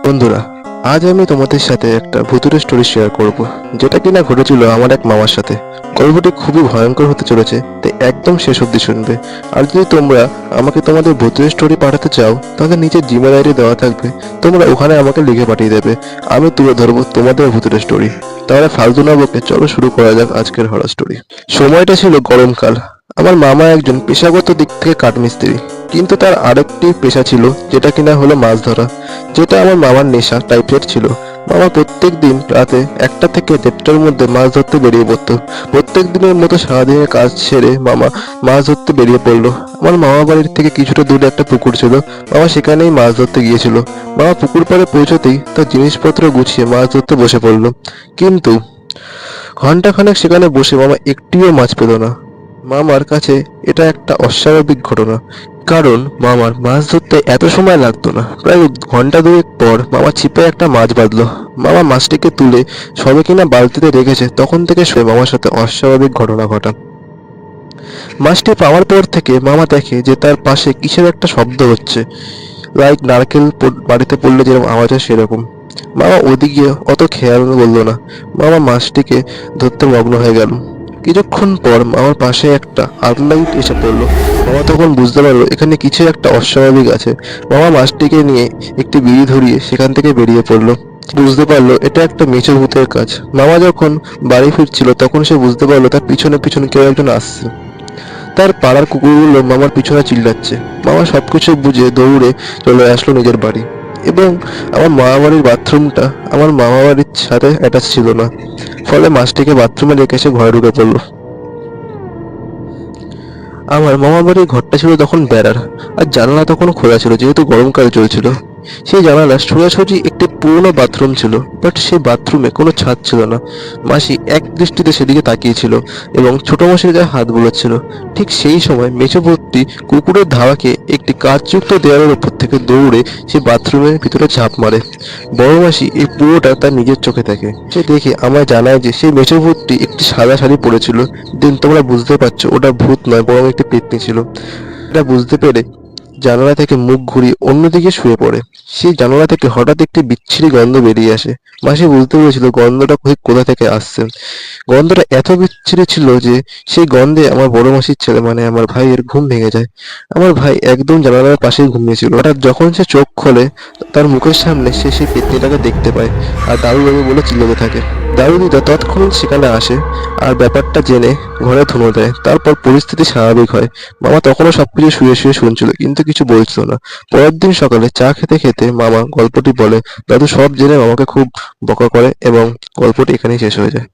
বন্ধুরা, আজ আমি তোমাদের সাথে একটা ভুতুড়ে স্টোরি শেয়ার করব, যেটা কিনা ঘটেছিল আমার এক মামার সাথে। গল্পটি খুবই ভয়ঙ্কর হতে চলেছে, তাই একদম শেষ অবধি শুনবে। আর যদি তোমরা আমাকে তোমাদের ভুতুড়ে স্টোরি পাঠাতে চাও, তাহলে নিচে জিমেল আইডি দেওয়া থাকবে, তোমরা ওখানে আমাকে লিখে পাঠিয়ে দেবে। আমি তুলে ধরবো তোমাদের ভুতুড়ে স্টোরি। তাহলে ফালতু না বকে চলো শুরু করা যাক আজকের হরর স্টোরি। সময়টা ছিল গরমকাল। আমার মামা একজন পেশাগত দিক থেকে কাঠমিস্ত্রি, কিন্তু তার আরেকটি পেশা ছিল, যেটা কিনা হলো মাছ ধরা, যেটা আমার মামার নেশা টাইপের ছিল। মামা প্রত্যেক দিন রাতে 1টা থেকে 1:30টার মধ্যে মাছ ধরতে বেরিয়ে পড়তো। প্রত্যেক দিনের মতো সারাদিনের কাজ সেরে মামা মাছ ধরতে বেরিয়ে পড়লো। আমার মামা বাড়ির থেকে কিছুটা দূরে একটা পুকুর ছিল, মামা সেখানেই মাছ ধরতে গিয়েছিল। মামা পুকুর পাড়ে পৌঁছতেই তার জিনিসপত্র গুছিয়ে মাছ ধরতে বসে পড়লো। কিন্তু ঘন্টাখানেক সেখানে বসে মামা একটিও মাছ পেল না। মামার কাছে এটা একটা অস্বাভাবিক ঘটনা, কারণ মামার মাছ ধরতে এত সময় লাগতো না। প্রায় ঘন্টা দুয়েক পর মামা ছিপে একটা মাছ বাঁধলো। মামা মাছটিকে তুলে সবে কিনা বালতিতে রেখেছে, তখন থেকে শুয়ে মামার সাথে অস্বাভাবিক ঘটনা ঘটা। মাছটি পাওয়ার পর থেকে মামা দেখে যে তার পাশে কিসের একটা শব্দ হচ্ছে, লাইক নারকেল বাড়িতে পড়লে যেরকম আওয়াজ হয় সেরকম। মামা ওদিকে অত খেয়াল করলো না, মামা মাছটিকে ধরতে মগ্ন হয়ে গেল। কিছুক্ষণ পর মামার পাশে একটা আর্টলাইট এসে পড়লো। মামা তখন বুঝতে পারলো এখানে কিছু একটা অস্বাভাবিক আছে। মামা মাছটিকে নিয়ে একটি বিড়ি ধরিয়ে সেখান থেকে বেরিয়ে পড়লো। বুঝতে পারলো এটা একটা মেছো ভূতের কাজ। মামা যখন বাড়ি ফিরছিল তখন সে বুঝতে পারলো তার পিছনে পিছনে কেউ একজন আসছে। তার পাড়ার কুকুরগুলো মামার পিছনে চিল্লাচ্ছে। মামা সবকিছু বুঝে দৌড়ে চলে আসলো নিজের বাড়ি। এবং আমার মামা বাড়ির বাথরুমটা আমার মামা বাড়ির সাথে অ্যাটাচ ছিল না, ফলে মাছটিকে বাথরুমে রেখে সে ঘরে ঢুকে পড়লো। আমার মামা বাড়ির ঘরটা ছিল তখন বেড়ার, আর জানালা তখন খোলা ছিল যেহেতু গরমকাল চলছিল। সেই জানালা সোজাসুজি একটি পুরোনো বাথরুম ছিল, বাট সেই বাথরুমে কোনো ছাদ ছিল না। মাসি এক দৃষ্টিতে সেদিকে তাকিয়েছিল এবং ছোট মাসির গায়ে হাত বুলোচ্ছিল। ঠিক সেই সময় মেছোভর্তি কুকুরের ধাওয়াকে একটি কাঁচযুক্ত দেওয়ালের উপর থেকে দৌড়ে সে বাথরুমের ভিতরে ঝাঁপ মারে। বড় মাসি এই পুরোটা তার নিজের চোখে দেখে। সে দেখে আমায় জানায় যে সেই মেছোভর্তি একটি সাদা শাড়ি পরেছিল। দেন তোমরা বুঝতে পারছো ওটা ভূত নয়, বরং একটি পেত্নী ছিল। এটা বুঝতে পেরে জানালা থেকে মুখ ঘুরিয়ে অন্যদিকে শুয়ে পড়ে। সেই জানালা থেকে হঠাৎ একটি বিচ্ছিরি গন্ধ বেরিয়ে আসে। মাসি বুঝতে পেরেছিল গন্ধটা ঠিক কোথা থেকে আসছে। গন্ধটা এত বিচ্ছিরি ছিল যে সেই গন্ধে আমার বড় মাসির ছেলে মানে আমার ভাইয়ের ঘুম ভেঙে যায়। আমার ভাই একদম জানালার পাশেই ঘুমিয়েছিল। হঠাৎ যখন সে চোখ খোলে, তার মুখের সামনে সে সেই পেত্নীটাকে দেখতে পায় আর দাদু দাদু বলে চিল্লাতে থাকে। দাদু দিদা তৎক্ষণাৎ সেখানে আসে আর ব্যাপারটা জেনে ঘরে ধুনো দেয়। তারপর পরিস্থিতি স্বাভাবিক হয়। মামা তখনও সবকিছু শুয়ে শুয়ে শুনছিল, কিন্তু কিছু বলছিল না। পরের দিন সকালে চা খেতে খেতে মামা গল্পটি বলে। দাদু সব জেনে মামাকে খুব বকা করে এবং গল্পটি এখানেই শেষ হয়ে যায়।